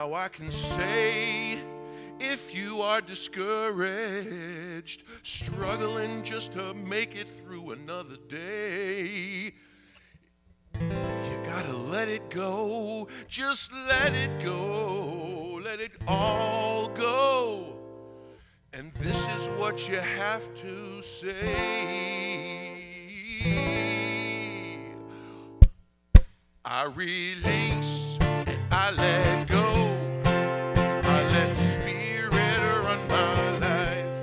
Now I can say, if you are discouraged, struggling just to make it through another day, you gotta let it go. Just let it go. Let it all go. And this is what you have to say. I release, I let go. I let spirit run my life.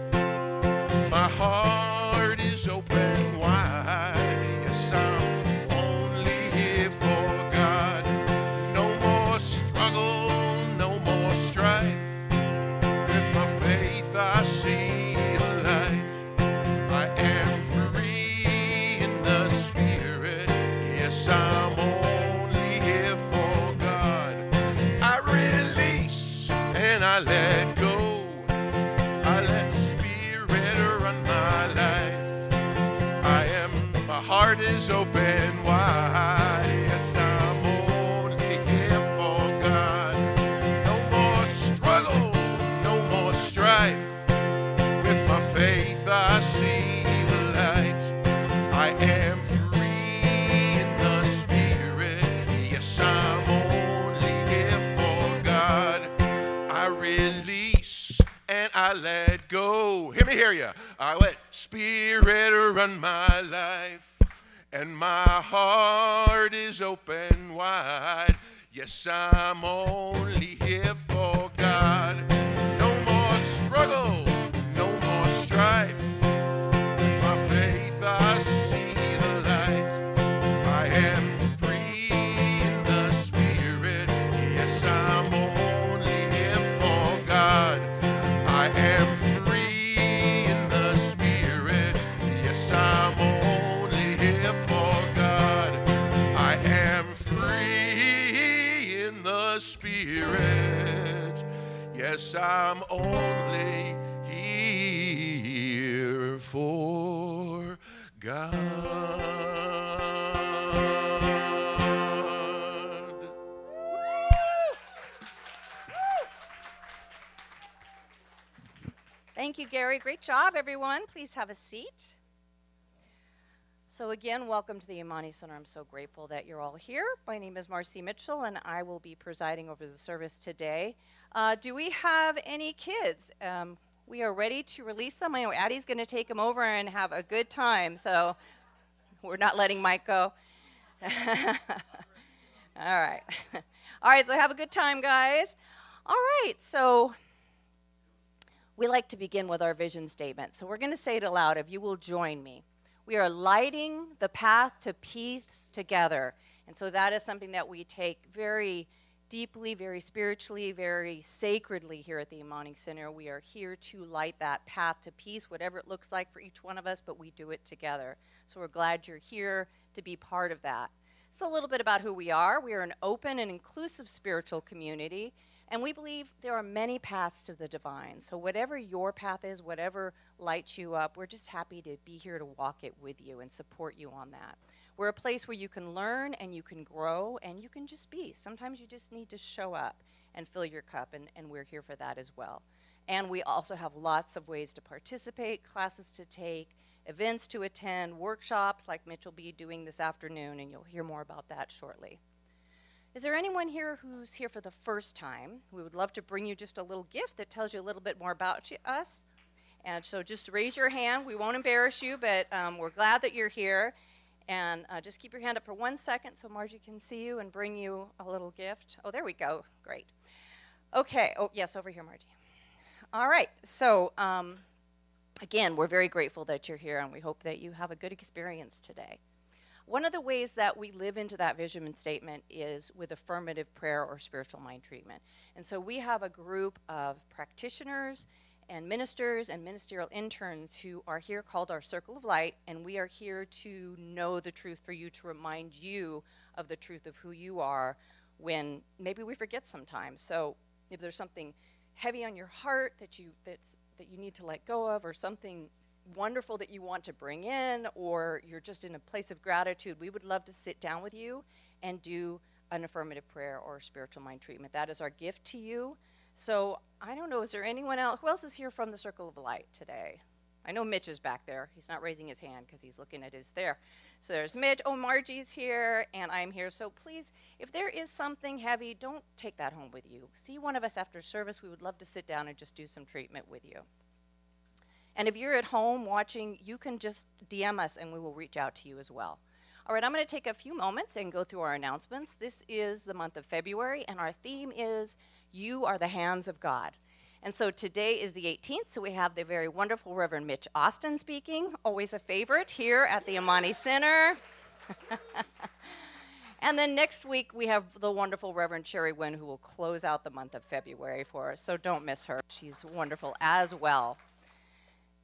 My heart is open wide. Yes, I'm only here for God. No more struggle, no more strife. With my faith I see the light. I am free in the spirit. Yes, I'm only here for God. I release and I let go. I let spirit run my life. My heart is open wide. Yes, I'm only here for God. No more struggle, no more strife. With my faith I see the light. I am free in the spirit. Yes, I'm only here for God. I release and I let go. Hear you. I let spirit run my life. And my heart is open wide. Yes, I'm only here for God. No more struggle, no more strife. With my faith I see the light. I am free in the spirit. Yes, I'm only here for God. I am free in the spirit. Yes, I'm only here for God. I am free in the spirit. Yes, I'm only here for God. Thank you, Gary. Great job, everyone. Please have a seat. So again, welcome to the Amani Center. I'm so grateful that you're all here. My name is Marcy Mitchell, and I will be presiding over the service today. Do we have any kids? We are ready to release them. I know Addie's going to take them over and have a good time, so we're not letting Mike go. All right. All right, so have a good time, guys. All right, so we like to begin with our vision statement. So we're going to say it aloud if you will join me. We are lighting the path to peace together. And so that is something that we take very deeply, very spiritually, very sacredly here at the Amani Center. We are here to light that path to peace, whatever it looks like for each one of us, but we do it together. So we're glad you're here to be part of that. It's a little bit about who we are. We are an open and inclusive spiritual community, and we believe there are many paths to the divine. So whatever your path is, whatever lights you up, we're just happy to be here to walk it with you and support you on that. We're a place where you can learn and you can grow and you can just be. Sometimes you just need to show up and fill your cup, and we're here for that as well. And we also have lots of ways to participate, classes to take, events to attend, workshops like Mitch will be doing this afternoon, and you'll hear more about that shortly. Is there anyone here who's here for the first time? We would love to bring you just a little gift that tells you a little bit more about us. And so just raise your hand. We won't embarrass you, but we're glad that you're here. And just keep your hand up for 1 second so Margie can see you and bring you a little gift. Oh, there we go. Great. Okay. Oh, yes, over here, Margie. All right. So, again, we're very grateful that you're here, and we hope that you have a good experience today. One of the ways that we live into that vision statement is with affirmative prayer or spiritual mind treatment. And so we have a group of practitioners and ministers and ministerial interns who are here called our Circle of Light, and we are here to know the truth for you, to remind you of the truth of who you are when maybe we forget sometimes. So if there's something heavy on your heart that you need to let go of, or something wonderful that you want to bring in, or you're just in a place of gratitude, we would love to sit down with you and do an affirmative prayer or spiritual mind treatment. That is our gift to you. So I don't know, is there anyone else? Who else is here from the Circle of Light today? I know Mitch is back there. He's not raising his hand because he's looking at his there. So there's Mitch. Oh, Margie's here, and I'm here. So please, if there is something heavy, don't take that home with you. See one of us after service. We would love to sit down and just do some treatment with you. And if you're at home watching, you can just DM us, and we will reach out to you as well. All right, I'm going to take a few moments and go through our announcements. This is the month of February, and our theme is You Are the Hands of God. And so today is the 18th, so we have the very wonderful Reverend Mitch Austin speaking, always a favorite here at the Amani Center. And then next week we have the wonderful Reverend Sherry Wynn, who will close out the month of February for us, so don't miss her. She's wonderful as well.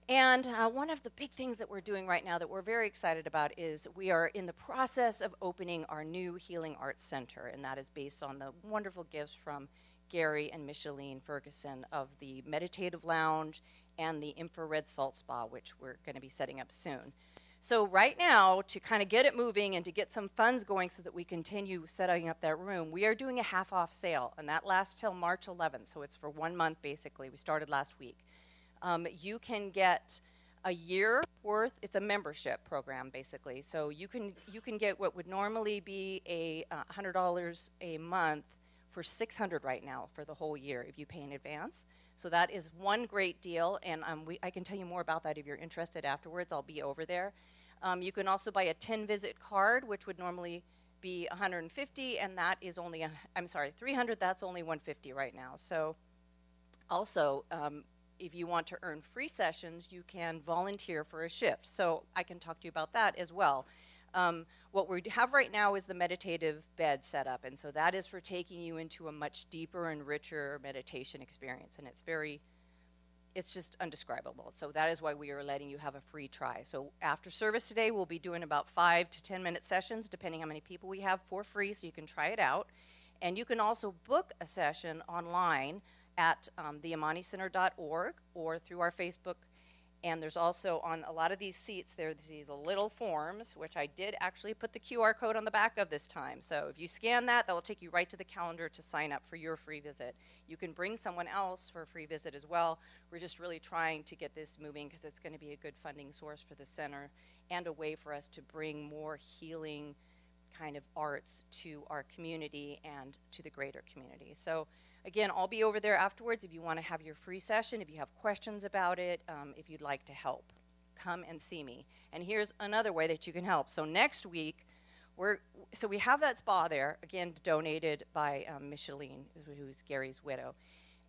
And one of the big things that we're doing right now that we're very excited about is we are in the process of opening our new Healing Arts Center, and that is based on the wonderful gifts from Gary and Micheline Ferguson of the Meditative Lounge and the Infrared Salt Spa, which we're going to be setting up soon. So right now, to kind of get it moving and to get some funds going so that we continue setting up that room, we are doing a half-off sale, and that lasts till March 11th, so it's for 1 month basically. We started last week. You can get a year worth. It's a membership program basically, so you can get what would normally be a $100 a month for $600 right now for the whole year if you pay in advance. So that is one great deal, and I can tell you more about that if you're interested afterwards. I'll be over there. You can also buy a 10-visit card, which would normally be $150, and that is only, $300. That's only $150 right now. So also, if you want to earn free sessions, you can volunteer for a shift. So I can talk to you about that as well. What we have right now is the meditative bed set up, and so that is for taking you into a much deeper and richer meditation experience, and it's just undescribable. So that is why we are letting you have a free try. So after service today, we'll be doing about 5 to 10-minute sessions, depending how many people we have, for free, so you can try it out. And you can also book a session online at theamanicenter.org or through our Facebook. And there's also on a lot of these seats, there's these little forms, which I did actually put the QR code on the back of this time. So if you scan that, that will take you right to the calendar to sign up for your free visit. You can bring someone else for a free visit as well. We're just really trying to get this moving because it's going to be a good funding source for the center and a way for us to bring more healing kind of arts to our community and to the greater community. So again, I'll be over there afterwards if you want to have your free session, if you have questions about it, if you'd like to help. Come and see me. And here's another way that you can help. So next week, we have that spa there, again, donated by Micheline, who's Gary's widow.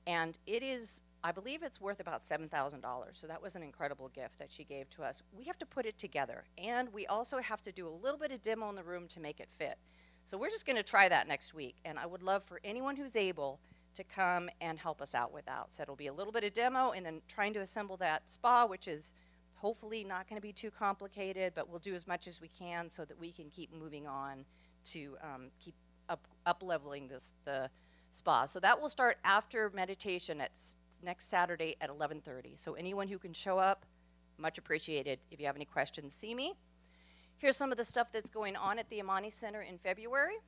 And it is, I believe it's worth about $7,000. So that was an incredible gift that she gave to us. We have to put it together. And we also have to do a little bit of demo in the room to make it fit. So we're just going to try that next week. And I would love for anyone who's able to come and help us out with that. So it'll be a little bit of demo and then trying to assemble that spa, which is hopefully not going to be too complicated, but we'll do as much as we can so that we can keep moving on to keep up-leveling the spa. So that will start after meditation next Saturday at 11:30. So anyone who can show up, much appreciated. If you have any questions, see me. Here's some of the stuff that's going on at the Amani Center in February.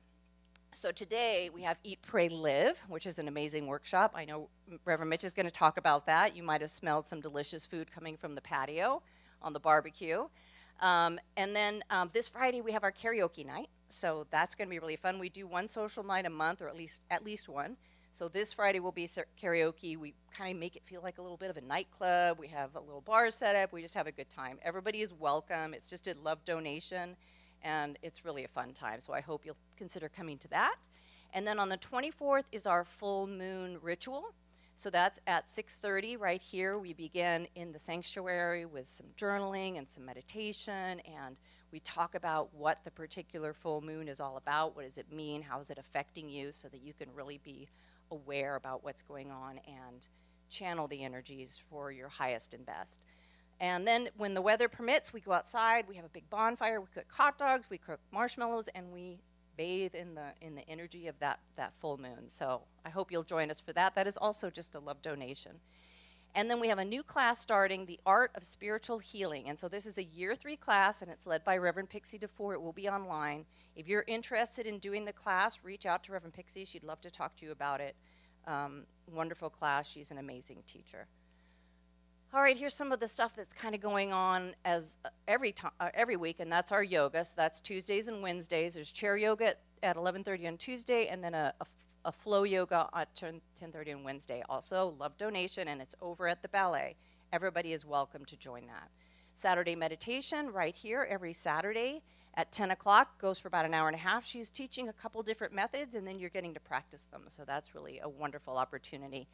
So today we have Eat, Pray, Live, which is an amazing workshop. I know Reverend Mitch is going to talk about that. You might have smelled some delicious food coming from the patio on the barbecue. And then this Friday we have our karaoke night. So that's going to be really fun. We do one social night a month, or at least one. So this Friday will be karaoke. We kind of make it feel like a little bit of a nightclub. We have a little bar set up. We just have a good time. Everybody is welcome. It's just a love donation. And it's really a fun time, so I hope you'll consider coming to that. And then on the 24th is our full moon ritual. So that's at 6:30 right here. We begin in the sanctuary with some journaling and some meditation, and we talk about what the particular full moon is all about. What does it mean? How is it affecting you, so that you can really be aware about what's going on and channel the energies for your highest and best. And then when the weather permits, we go outside, we have a big bonfire, we cook hot dogs, we cook marshmallows, and we bathe in the energy of that full moon. So I hope you'll join us for that. That is also just a love donation. And then we have a new class starting, The Art of Spiritual Healing. And so this is a year 3 class, and it's led by Reverend Pixie DeFore. It will be online. If you're interested in doing the class, reach out to Reverend Pixie. She'd love to talk to you about it. Wonderful class. She's an amazing teacher. All right, here's some of the stuff that's kind of going on as every week, and that's our yoga. So that's Tuesdays and Wednesdays. There's chair yoga at 11:30 on Tuesday, and then a flow yoga at 10:30 on Wednesday. Also, love donation, and it's over at the ballet. Everybody is welcome to join that. Saturday meditation right here every Saturday at 10 o'clock, goes for about an hour and a half. She's teaching a couple different methods, and then you're getting to practice them. So that's really a wonderful opportunity.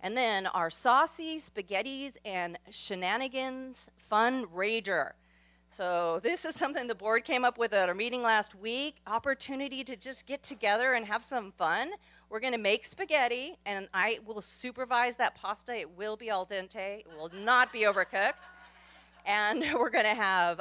And then our saucy spaghettis and shenanigans fun rager. So this is something the board came up with at our meeting last week. Opportunity to just get together and have some fun. We're going to make spaghetti, and I will supervise that pasta. It will be al dente. It will not be overcooked. And we're going to have,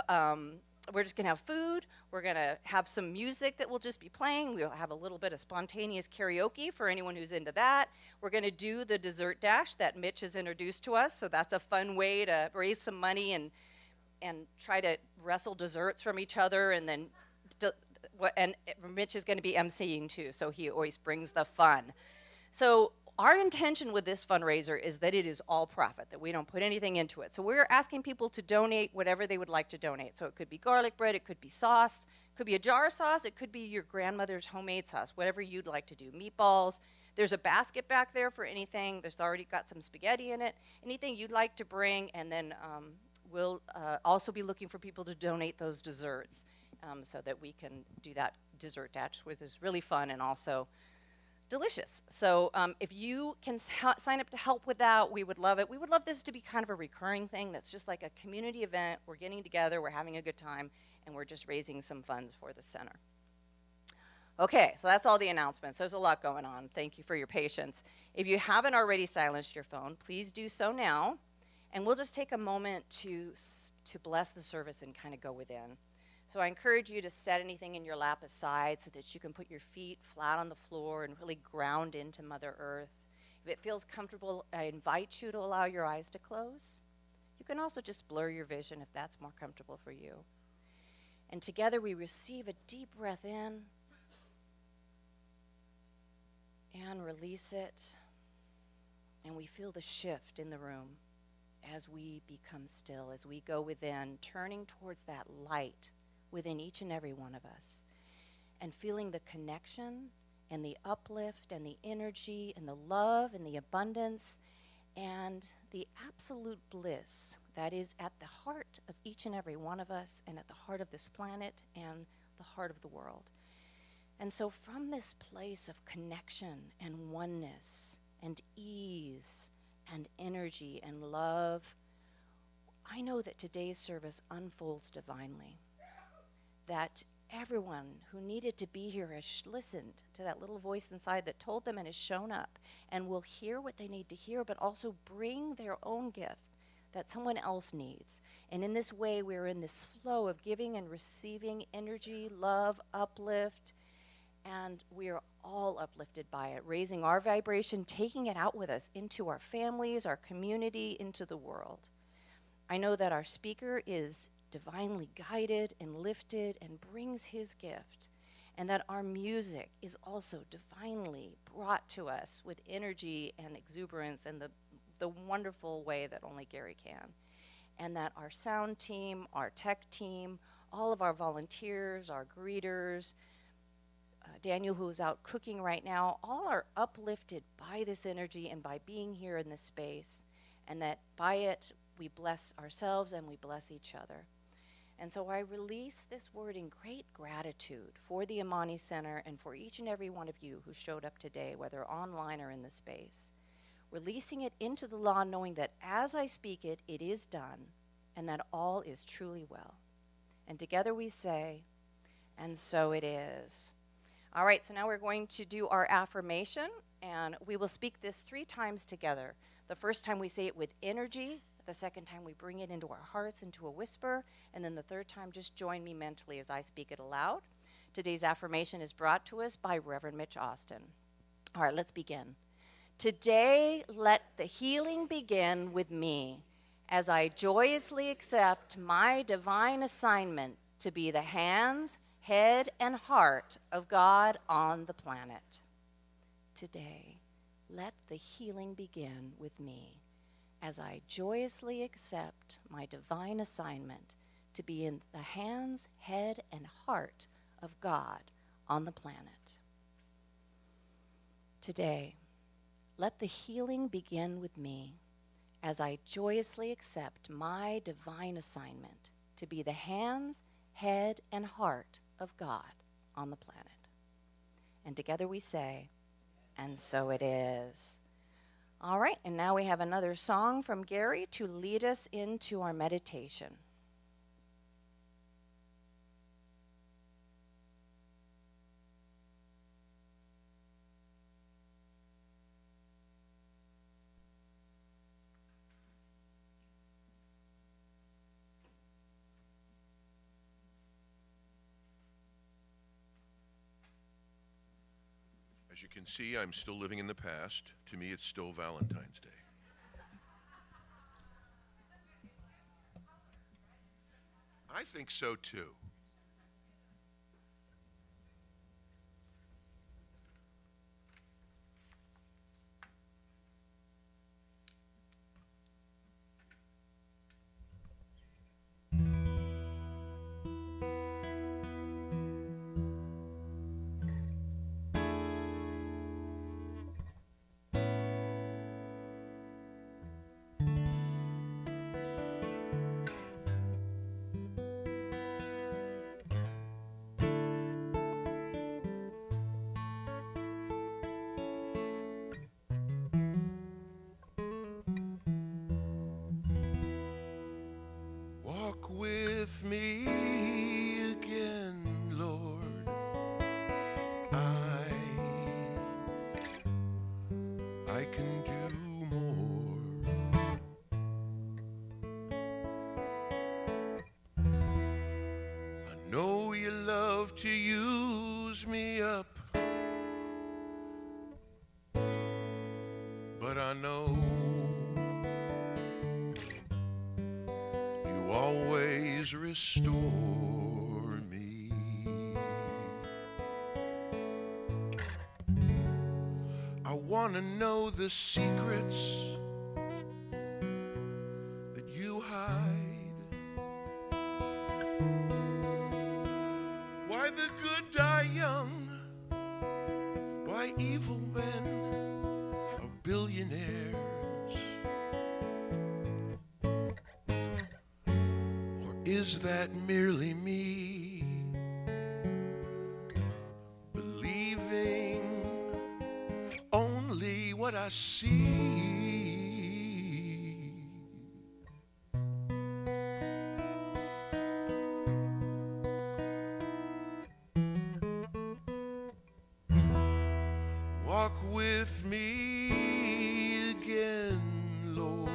we're just going to have food. We're going to have some music that will just be playing. We'll have a little bit of spontaneous karaoke for anyone who's into that. We're going to do the dessert dash that Mitch has introduced to us. So that's a fun way to raise some money and try to wrestle desserts from each other. And then Mitch is going to be emceeing too, so he always brings the fun. So our intention with this fundraiser is that it is all profit, that we don't put anything into it. So we're asking people to donate whatever they would like to donate. So it could be garlic bread, it could be sauce, it could be a jar of sauce, it could be your grandmother's homemade sauce, whatever you'd like to do. Meatballs. There's a basket back there for anything. There's already got some spaghetti in it. Anything you'd like to bring, and then we'll also be looking for people to donate those desserts so that we can do that dessert dash, which is really fun and also delicious. So if you can sign up to help with that, we would love it. We would love this to be kind of a recurring thing that's just like a community event. We're getting together, we're having a good time, and we're just raising some funds for the center. Okay, so that's all the announcements. There's a lot going on. Thank you for your patience. If you haven't already silenced your phone, please do so now. And we'll just take a moment to bless the service and kind of go within. So I encourage you to set anything in your lap aside so that you can put your feet flat on the floor and really ground into Mother Earth. If it feels comfortable, I invite you to allow your eyes to close. You can also just blur your vision if that's more comfortable for you. And together we receive a deep breath in and release it. And we feel the shift in the room as we become still, as we go within, turning towards that light within each and every one of us, and feeling the connection and the uplift and the energy and the love and the abundance and the absolute bliss that is at the heart of each and every one of us and at the heart of this planet and the heart of the world. And so from this place of connection and oneness and ease and energy and love, I know that today's service unfolds divinely. That everyone who needed to be here has listened to that little voice inside that told them and has shown up and will hear what they need to hear, but also bring their own gift that someone else needs. And in this way, we're in this flow of giving and receiving energy, love, uplift, and we are all uplifted by it, raising our vibration, taking it out with us into our families, our community, into the world. I know that our speaker is divinely guided and lifted and brings his gift, and that our music is also divinely brought to us with energy and exuberance and the wonderful way that only Gary can. And that our sound team, our tech team, all of our volunteers, our greeters, Daniel, who's out cooking right now, all are uplifted by this energy and by being here in this space, and that by it we bless ourselves and we bless each other. And so I release this word in great gratitude for the Amani Center and for each and every one of you who showed up today, whether online or in the space. Releasing it into the law, knowing that as I speak it, it is done, and that all is truly well. And together we say, and so it is. All right, so now we're going to do our affirmation, and we will speak this 3 times together. The first time we say it with energy. The second time we bring it into our hearts, into a whisper, and then the third time just join me mentally as I speak it aloud. Today's affirmation is brought to us by Reverend Mitch Austin. All right, let's begin. Today, let the healing begin with me as I joyously accept my divine assignment to be the hands, head, and heart of God on the planet. Today, let the healing begin with me as I joyously accept my divine assignment to be in the hands, head, and heart of God on the planet. Today, let the healing begin with me as I joyously accept my divine assignment to be the hands, head, and heart of God on the planet. And together we say, and so it is. All right, and now we have another song from Gary to lead us into our meditation. As you can see, I'm still living in the past. To me, it's still Valentine's Day. I think so too. Walk with me again, Lord. I can do more. I know you love to use me up, but I know you always restore me. I want to know the secrets that you hide. Why the good die young? Why evil men are billionaires? Or is that merely me believing only what I see? Walk with me again, Lord.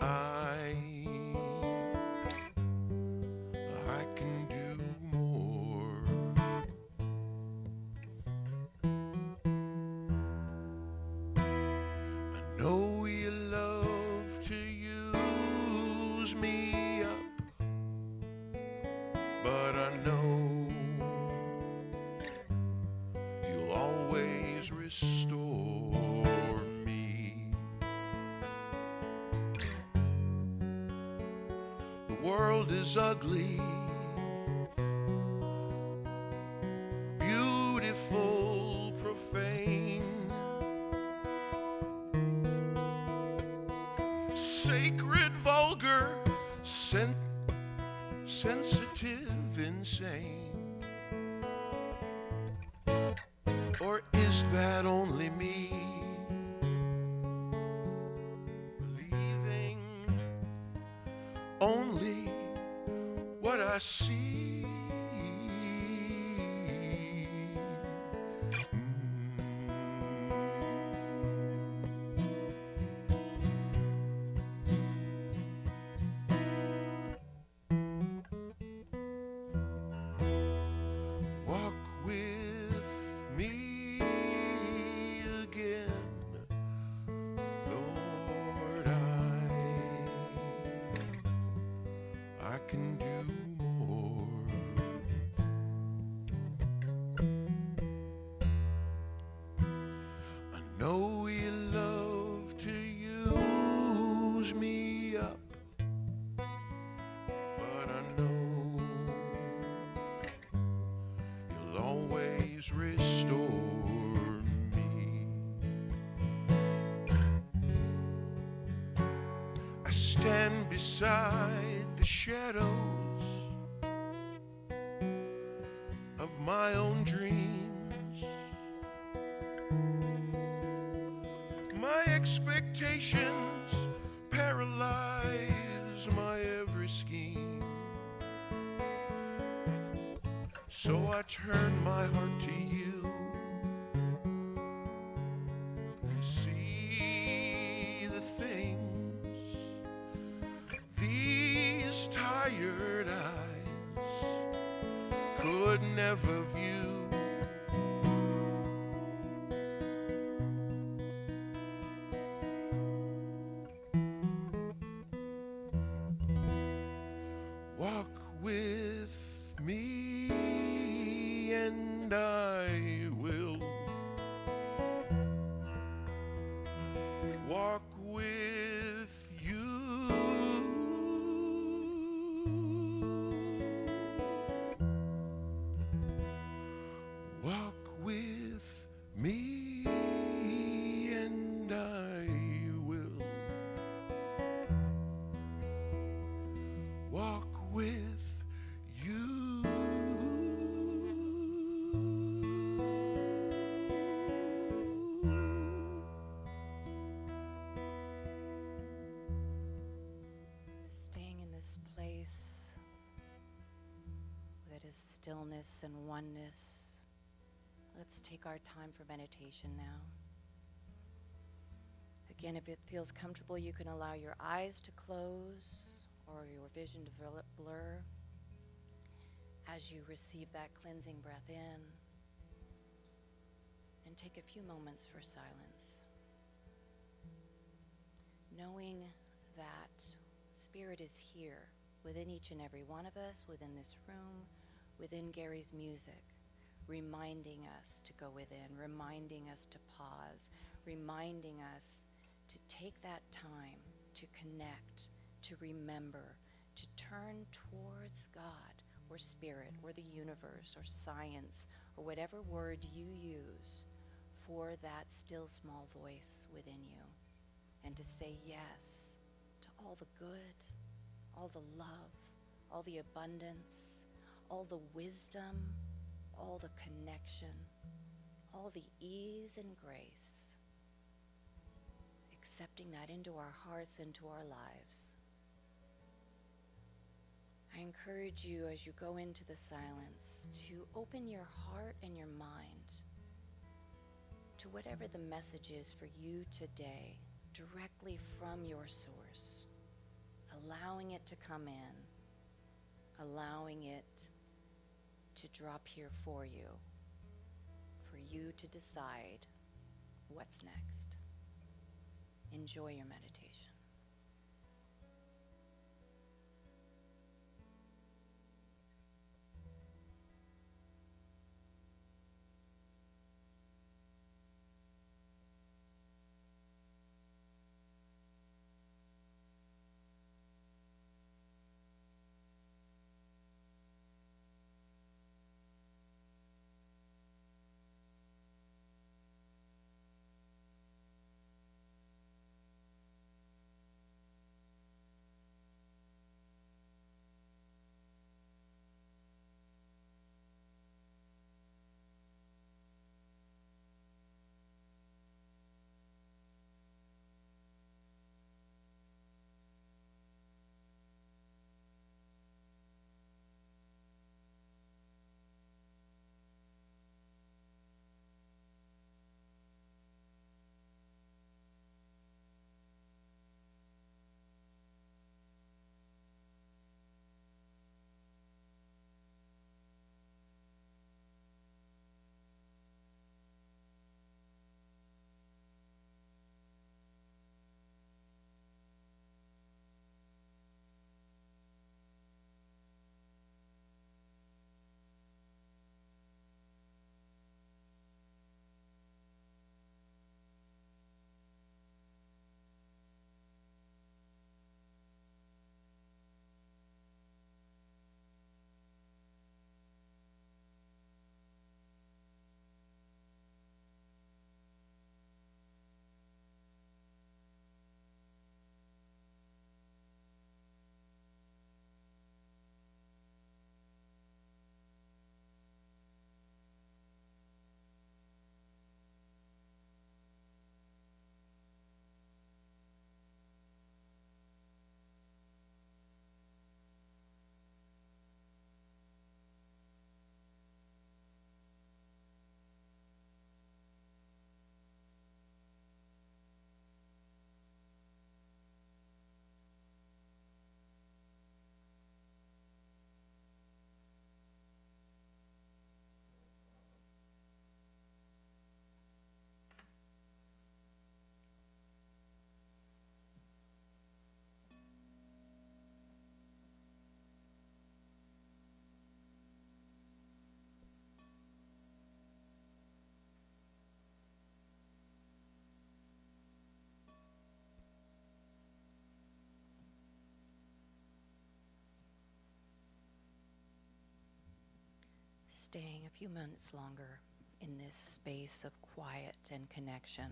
I can do more. I know you love to use me up, but I know you'll always restore me. The world is ugly, beautiful, profane, sacred, vulgar, sensitive, insane. Or is that only me believing only what I see? Walk with me again, stand beside the shadows of my own dreams. My expectations paralyze my every scheme. So I turn my heart to you and see the things these tired eyes could never view. Walk with me and I will walk with you. Walk with me and I will walk with you. Staying in this place that is stillness and oneness. Let's take our time for meditation now. Again, if it feels comfortable, you can allow your eyes to close or your vision to blur as you receive that cleansing breath in, and take a few moments for silence. Knowing that Spirit is here within each and every one of us, within this room, within Gary's music, reminding us to go within, reminding us to pause, reminding us to take that time to connect, to remember, to turn towards God or Spirit or the universe or science or whatever word you use for that still small voice within you, and to say yes to all the good, all the love, all the abundance, all the wisdom, all the connection, all the ease and grace, accepting that into our hearts, into our lives. I encourage you as you go into the silence to open your heart and your mind to whatever the message is for you today, directly from your source, allowing it to come in, allowing it to drop here for you to decide what's next. Enjoy your meditation. staying a few minutes longer in this space of quiet and connection,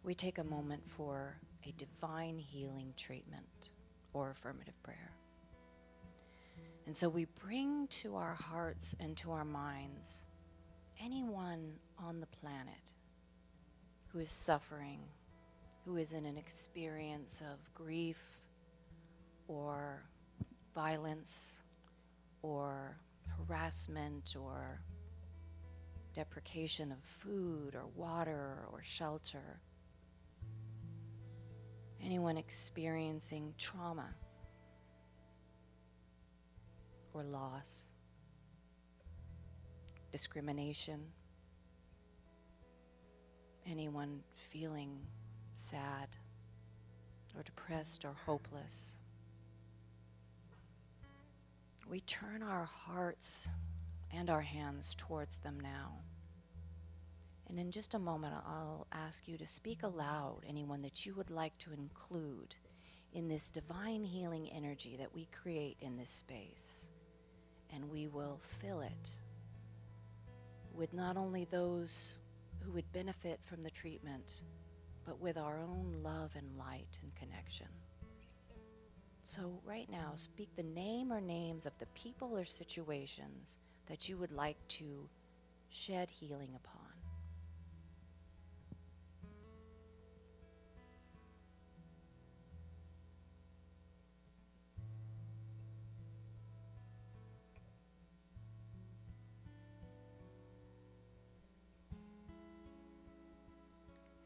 we take a moment for a divine healing treatment or affirmative prayer. And so we bring to our hearts and to our minds anyone on the planet who is suffering, who is in an experience of grief or violence or harassment or depreciation of food or water or shelter. Anyone experiencing trauma or loss, discrimination, anyone feeling sad or depressed or hopeless. We turn our hearts and our hands towards them now. And in just a moment, I'll ask you to speak aloud anyone that you would like to include in this divine healing energy that we create in this space. And we will fill it with not only those who would benefit from the treatment, but with our own love and light and connection. So right now, speak the name or names of the people or situations that you would like to shed healing upon.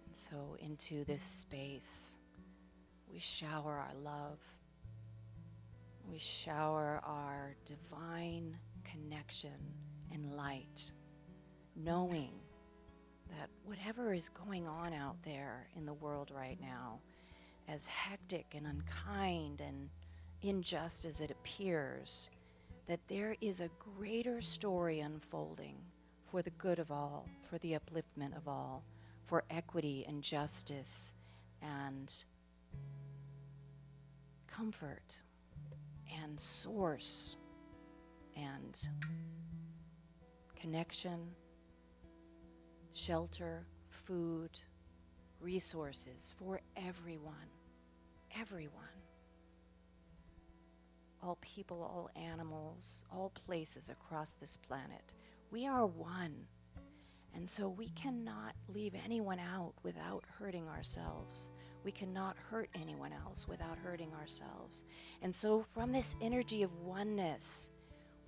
And so into this space, we shower our love. We shower our divine connection and light, knowing that whatever is going on out there in the world right now, as hectic and unkind and unjust as it appears, that there is a greater story unfolding for the good of all, for the upliftment of all, for equity and justice and comfort and source and connection, shelter, food, resources for everyone, everyone. All people, all animals, all places across this planet. We are one. And so we cannot leave anyone out without hurting ourselves. We cannot hurt anyone else without hurting ourselves. And so from this energy of oneness,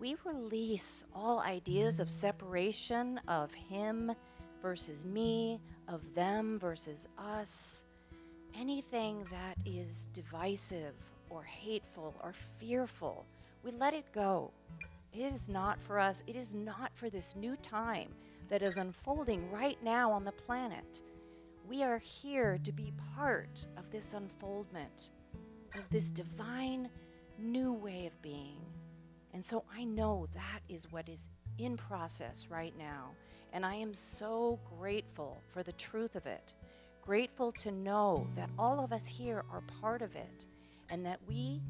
we release all ideas of separation, of him versus me, of them versus us, anything that is divisive or hateful or fearful. We let it go. It is not for us. It is not for this new time that is unfolding right now on the planet. We are here to be part of this unfoldment, of this divine new way of being. And so I know that is what is in process right now. And I am so grateful for the truth of it. Grateful to know that all of us here are part of it. And that we,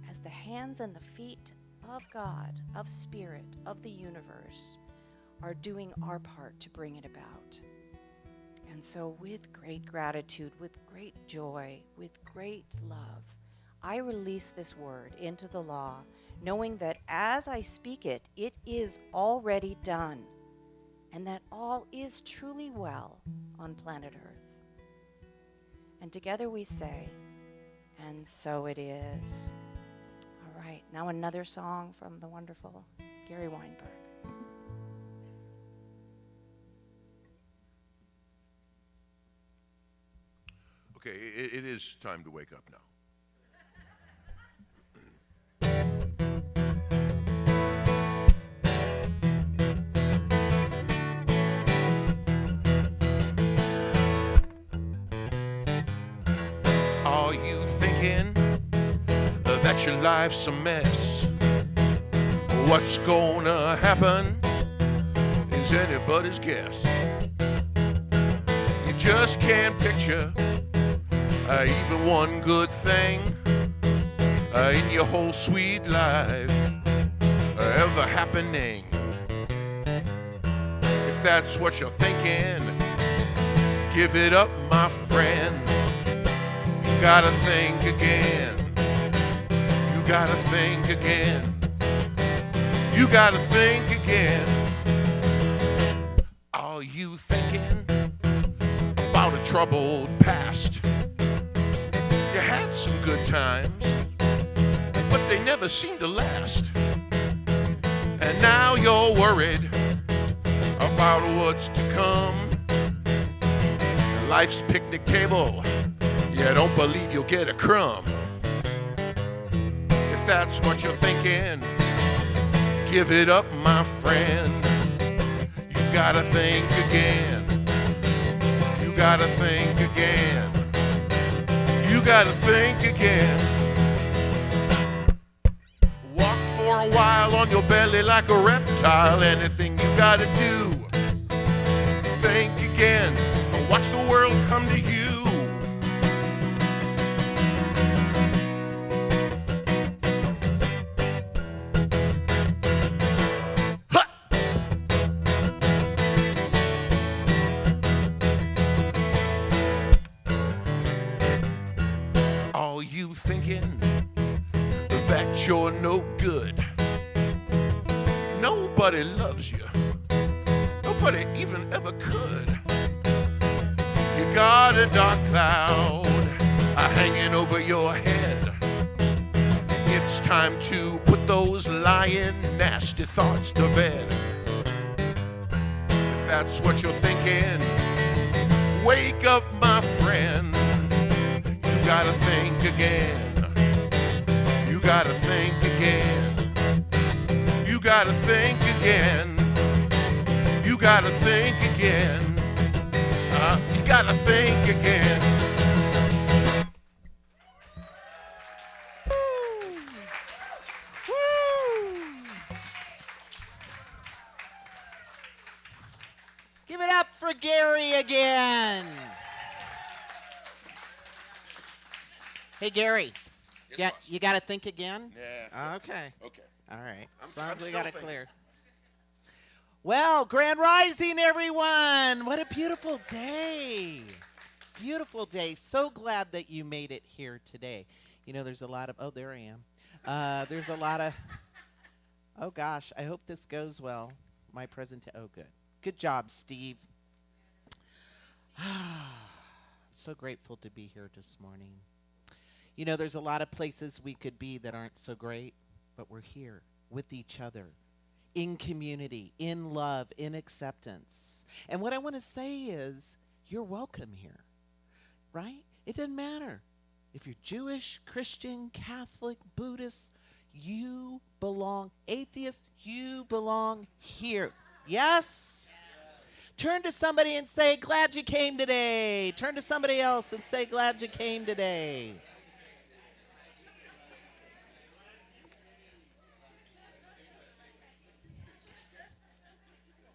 as the hands and the feet of God, of Spirit, of the universe, are doing our part to bring it about. And so with great gratitude, with great joy, with great love, I release this word into the law, knowing that as I speak it, it is already done, and that all is truly well on planet Earth. And together we say, and so it is. All right, now another song from the wonderful Gary Weinberg. Okay, it is time to wake up now. Are you thinking that your life's a mess? What's gonna happen is anybody's guess. You just can't picture even one good thing in your whole sweet life ever happening. that's what you're thinking, give it up, my friend. You gotta think again. You gotta think again. You gotta think again. Are you thinking about a troubled past? You had some good times, but they never seemed to last. And now you're worried about what's to come. Life's picnic table, you don't believe you'll get a crumb. If that's what you're thinking, give it up, my friend. You gotta think again. You gotta think again. You gotta think again. Walk for a while on your belly like a reptile. Anything you gotta do, think again. Watch the world come to you. Are you thinking that you're no good? Nobody loves you. Nobody even ever could. You got a dark cloud hanging over your head. It's time to put those lying, nasty thoughts to bed. If that's what you're thinking, wake up, my friend. You gotta think again. You gotta think again. You gotta think again. You gotta think again. You gotta think again. Give it up for Gary again. Hey, Gary. Yes, You got to think again? Yeah. Okay. Okay. All right. I'm Sounds we still got it thinking. clear. Well, Grand Rising, everyone. What a beautiful day. Beautiful day. So glad that you made it here today. You know, there's a lot of, oh, there I am. There's a lot of, oh, gosh, I hope this goes well. My presentation, oh, good. Good job, Steve. So grateful to be here this morning. You know, there's a lot of places we could be that aren't so great, but we're here with each other, in community, in love, in acceptance. And what I want to say is, you're welcome here, right? It doesn't matter. If you're Jewish, Christian, Catholic, Buddhist, you belong. Atheist, you belong here. Yes? Turn to somebody and say, glad you came today. Turn to somebody else and say, glad you came today.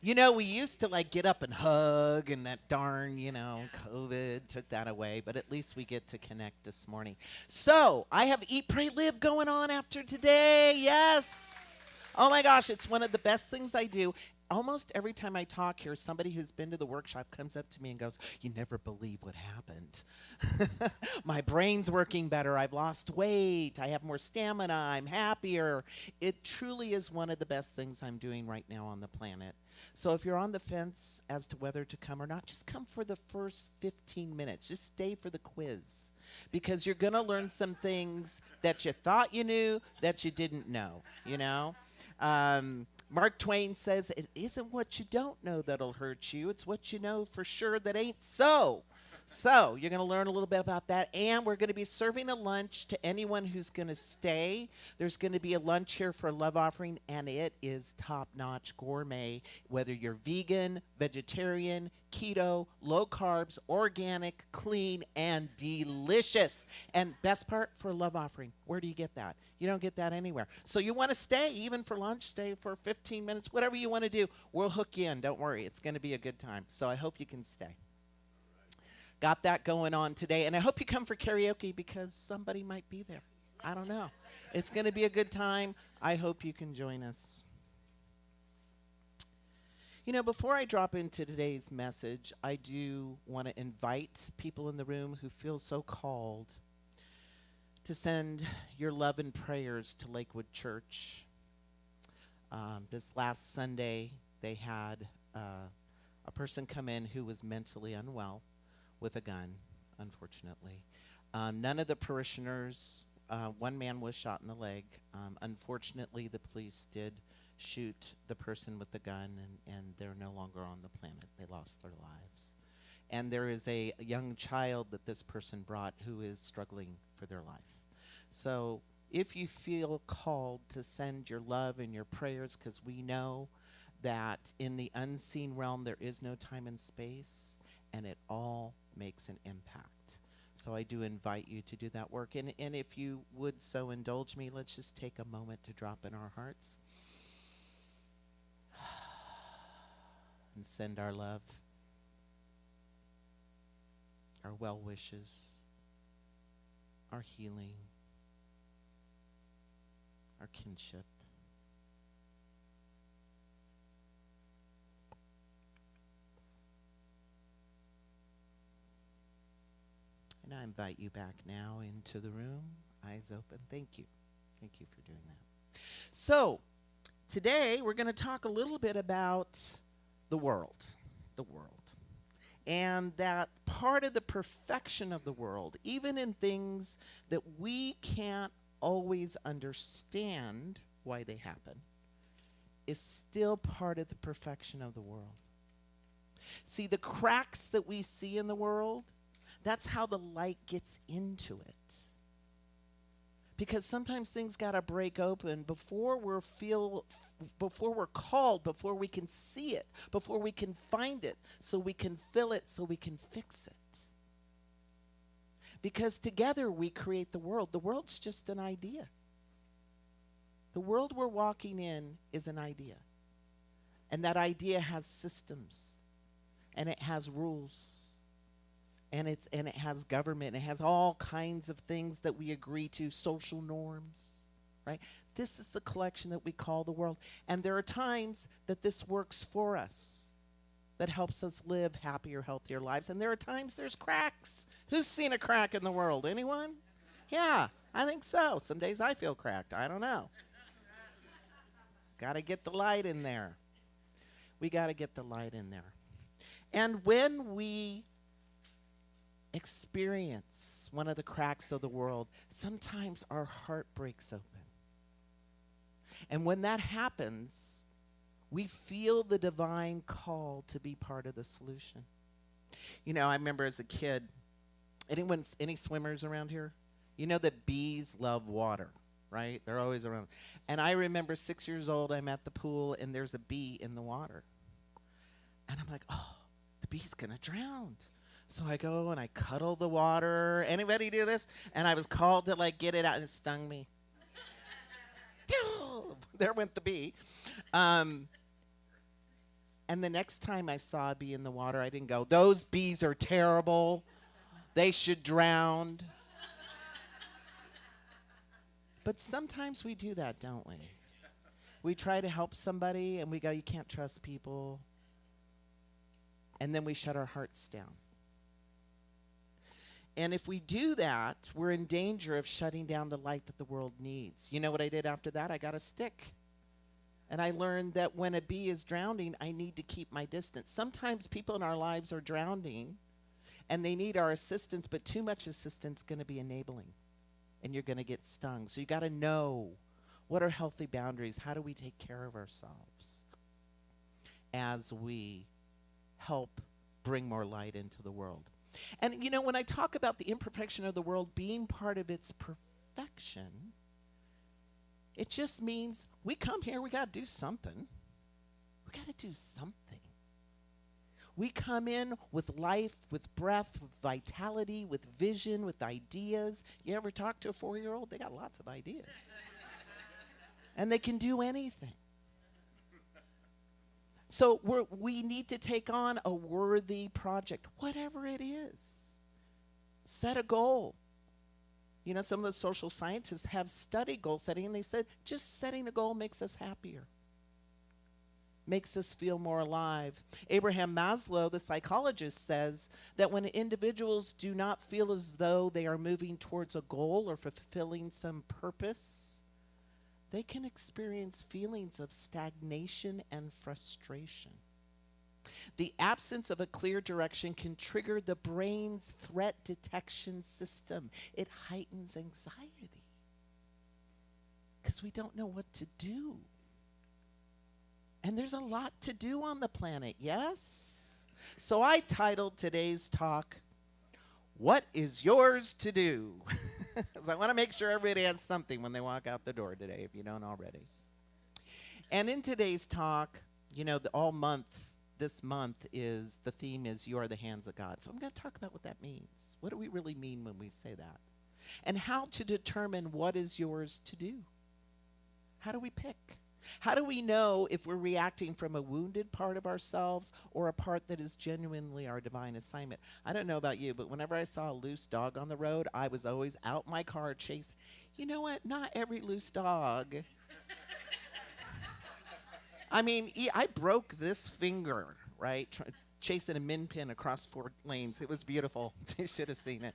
You know, we used to like get up and hug, and that darn, COVID took that away, but at least we get to connect this morning. So I have Eat, Pray, Live going on after today. Yes. Oh my gosh, it's one of the best things I do. Almost every time I talk here, somebody who's been to the workshop comes up to me and goes, you never believe what happened. My brain's working better. I've lost weight. I have more stamina. I'm happier. It truly is one of the best things I'm doing right now on the planet. So if you're on the fence as to whether to come or not, just come for the first 15 minutes. Just stay for the quiz, because you're going to learn some things that you thought you knew that you didn't know, Mark Twain says, it isn't what you don't know that'll hurt you. It's what you know for sure that ain't so. So you're going to learn a little bit about that, and we're going to be serving a lunch to anyone who's going to stay. There's going to be a lunch here for a love offering, and it is top-notch gourmet, whether you're vegan, vegetarian, keto, low carbs, organic, clean, and delicious. And best part, for a love offering, where do you get that? You don't get that anywhere. So you want to stay, even for lunch, stay for 15 minutes, whatever you want to do. We'll hook you in. Don't worry. It's going to be a good time. So I hope you can stay. Got that going on today. And I hope you come for karaoke, because somebody might be there. I don't know. It's going to be a good time. I hope you can join us. You know, before I drop into today's message, I do want to invite people in the room who feel so called to send your love and prayers to Lakewood Church. This last Sunday, they had a person come in who was mentally unwell with a gun, unfortunately. None of the parishioners, one man was shot in the leg. Unfortunately, the police did shoot the person with the gun, and they're no longer on the planet. They lost their lives. And there is a young child that this person brought who is struggling for their life. So if you feel called to send your love and your prayers, because we know that in the unseen realm there is no time and space, and it all makes an impact. So I do invite you to do that work. And if you would so indulge me, let's just take a moment to drop in our hearts and send our love, our well wishes, our healing, our kinship. And I invite you back now into the room, eyes open. Thank you. Thank you for doing that. So, today we're going to talk a little bit about the world. The world. And that part of the perfection of the world, even in things that we can't always understand why they happen, is still part of the perfection of the world. See, the cracks that we see in the world, that's how the light gets into it. Because sometimes things got to break open before we're called, before we can see it, before we can find it, so we can fill it, so we can fix it. Because together we create the world. The world's just an idea. The world we're walking in is an idea. And that idea has systems, and it has rules. And it has government. It has all kinds of things that we agree to, social norms, right? This is the collection that we call the world. And there are times that this works for us, that helps us live happier, healthier lives. And there are times there's cracks. Who's seen a crack in the world? Anyone? Yeah, I think so. Some days I feel cracked. I don't know. Got to get the light in there. We got to get the light in there. And when we experience one of the cracks of the world, sometimes our heart breaks open. And when that happens, we feel the divine call to be part of the solution. You know, I remember as a kid, any swimmers around here? You know that bees love water, right? They're always around. And I remember 6 years old, I'm at the pool, and there's a bee in the water. And I'm like, oh, the bee's going to drown. So I go and I cuddle the water. Anybody do this? And I was called to like get it out, and it stung me. There went the bee. And the next time I saw a bee in the water, I didn't go, those bees are terrible. They should drown. But sometimes we do that, don't we? We try to help somebody and we go, you can't trust people. And then we shut our hearts down. And if we do that, we're in danger of shutting down the light that the world needs. You know what I did after that? I got a stick. And I learned that when a bee is drowning, I need to keep my distance. Sometimes people in our lives are drowning, and they need our assistance, but too much assistance is going to be enabling, and you're going to get stung. So you got to know, what are healthy boundaries? How do we take care of ourselves as we help bring more light into the world? And, you know, when I talk about the imperfection of the world being part of its perfection, it just means we come here, we got to do something. We got to do something. We come in with life, with breath, with vitality, with vision, with ideas. You ever talk to a 4-year-old? They got lots of ideas. And they can do anything. So we need to take on a worthy project, whatever it is. Set a goal. You know, some of the social scientists have studied goal setting, and they said just setting a goal makes us happier. makes us feel more alive. Abraham Maslow, the psychologist, says that when individuals do not feel as though they are moving towards a goal or fulfilling some purpose, they can experience feelings of stagnation and frustration. The absence of a clear direction can trigger the brain's threat detection system. It heightens anxiety because we don't know what to do. And there's a lot to do on the planet, yes? So I titled today's talk, What is Yours to Do? Because I want to make sure everybody has something when they walk out the door today, if you don't already. And in today's talk, you know, this month the theme is You Are the Hands of God. So I'm going to talk about what that means. What do we really mean when we say that? And how to determine what is yours to do. How do we pick? How do we know if we're reacting from a wounded part of ourselves or a part that is genuinely our divine assignment? I don't know about you, but whenever I saw a loose dog on the road, I was always out my car chasing. You know what? Not every loose dog. I mean, I broke this finger, right? Chasing a min pin across 4 lanes. It was beautiful. You should have seen it.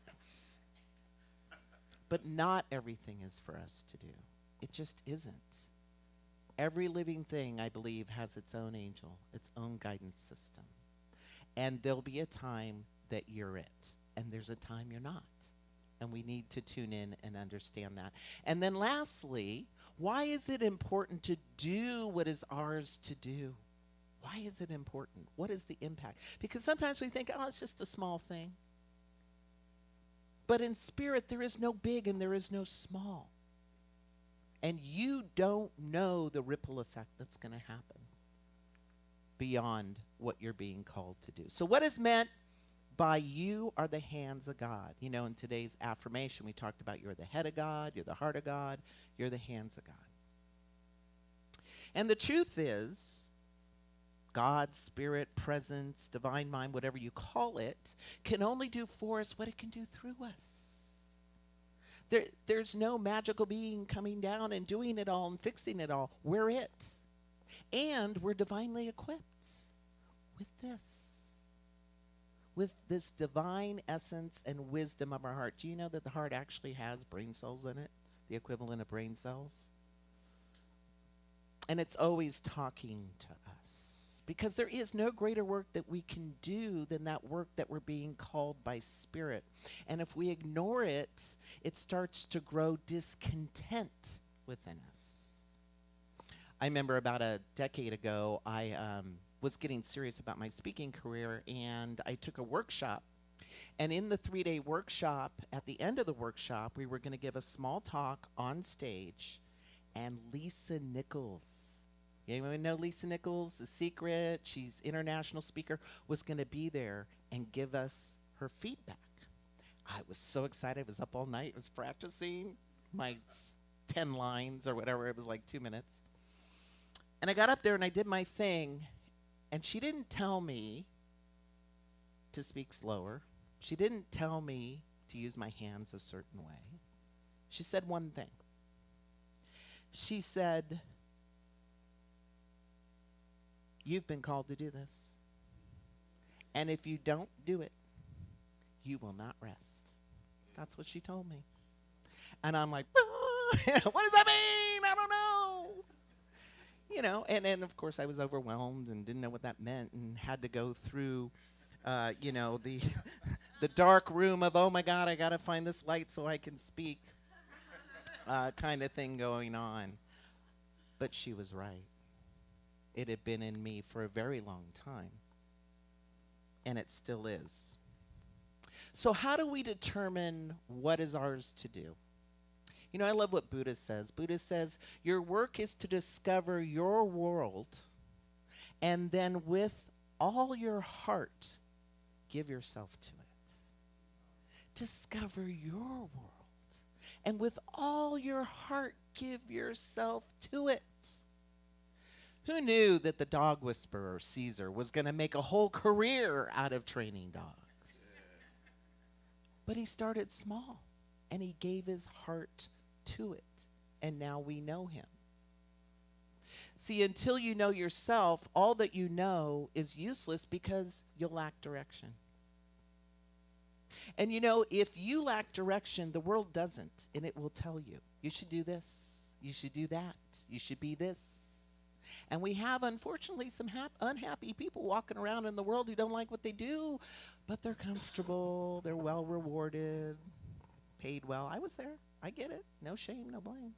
But not everything is for us to do. It just isn't. Every living thing, I believe, has its own angel, its own guidance system. And there'll be a time that you're it, and there's a time you're not. And we need to tune in and understand that. And then lastly, why is it important to do what is ours to do? Why is it important? What is the impact? Because sometimes we think, oh, it's just a small thing. But in spirit, there is no big and there is no small. And you don't know the ripple effect that's going to happen beyond what you're being called to do. So what is meant by you are the hands of God? You know, in today's affirmation, we talked about you're the head of God, you're the heart of God, you're the hands of God. And the truth is, God, spirit, presence, divine mind, whatever you call it, can only do for us what it can do through us. There's no magical being coming down and doing it all and fixing it all. We're it. And we're divinely equipped with this divine essence and wisdom of our heart. Do you know that the heart actually has brain cells in it? The equivalent of brain cells? And it's always talking to us. Because there is no greater work that we can do than that work that we're being called by Spirit. And if we ignore it, it starts to grow discontent within us. I remember about a decade ago, I was getting serious about my speaking career, and I took a workshop. And in the 3-day workshop, at the end of the workshop, we were going to give a small talk on stage, and Lisa Nichols, anyone know Lisa Nichols, The Secret? She's international speaker, was going to be there and give us her feedback. I was so excited. I was up all night. I was practicing my 10 lines or whatever. It was like 2 minutes. And I got up there and I did my thing. And she didn't tell me to speak slower. She didn't tell me to use my hands a certain way. She said one thing. She said, "You've been called to do this. And if you don't do it, you will not rest." That's what she told me. And I'm like, what does that mean? I don't know. You know, and of course I was overwhelmed and didn't know what that meant and had to go through, you know, the dark room of, oh my God, I got to find this light so I can speak kind of thing going on. But she was right. It had been in me for a very long time. And it still is. So how do we determine what is ours to do? You know, I love what Buddha says. Buddha says, your work is to discover your world, and then with all your heart, give yourself to it. Discover your world, and with all your heart, give yourself to it. Who knew that the dog whisperer, Caesar, was going to make a whole career out of training dogs? But he started small, and he gave his heart to it, and now we know him. See, until you know yourself, all that you know is useless because you'll lack direction. And you know, if you lack direction, the world doesn't, and it will tell you, you should do this, you should do that, you should be this. And we have, unfortunately, some unhappy people walking around in the world who don't like what they do, but they're comfortable, they're well rewarded, paid well. I was there. I get it. No shame, no blame.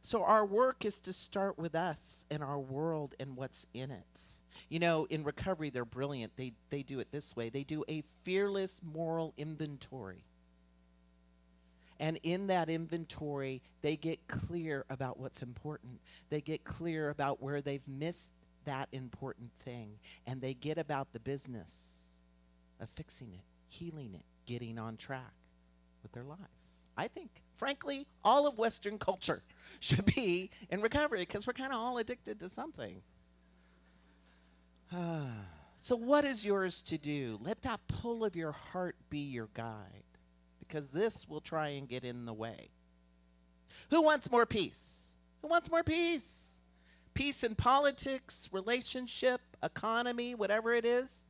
So our work is to start with us and our world and what's in it. You know, in recovery, they're brilliant. They do it this way. They do a fearless moral inventory. And in that inventory, they get clear about what's important. They get clear about where they've missed that important thing. And they get about the business of fixing it, healing it, getting on track with their lives. I think, frankly, all of Western culture should be in recovery because we're kind of all addicted to something. So what is yours to do? Let that pull of your heart be your guide, because this will try and get in the way. Who wants more peace? Who wants more peace? Peace in politics, relationship, economy, whatever it is,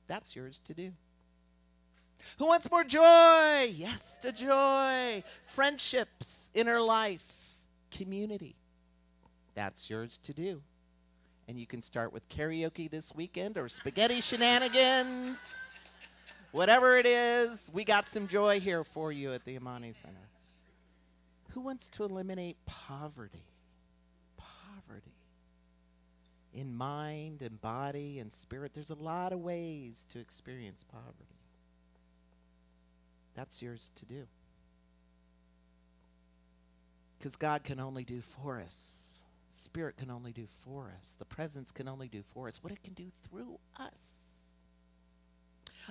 that's yours to do. Who wants more joy? Yes to joy. Friendships, inner life, community. That's yours to do. And you can start with karaoke this weekend or spaghetti shenanigans. Whatever it is, we got some joy here for you at the Amani Center. Who wants to eliminate poverty? Poverty. In mind and body and spirit, there's a lot of ways to experience poverty. That's yours to do. Because God can only do for us. Spirit can only do for us. The presence can only do for us what it can do through us.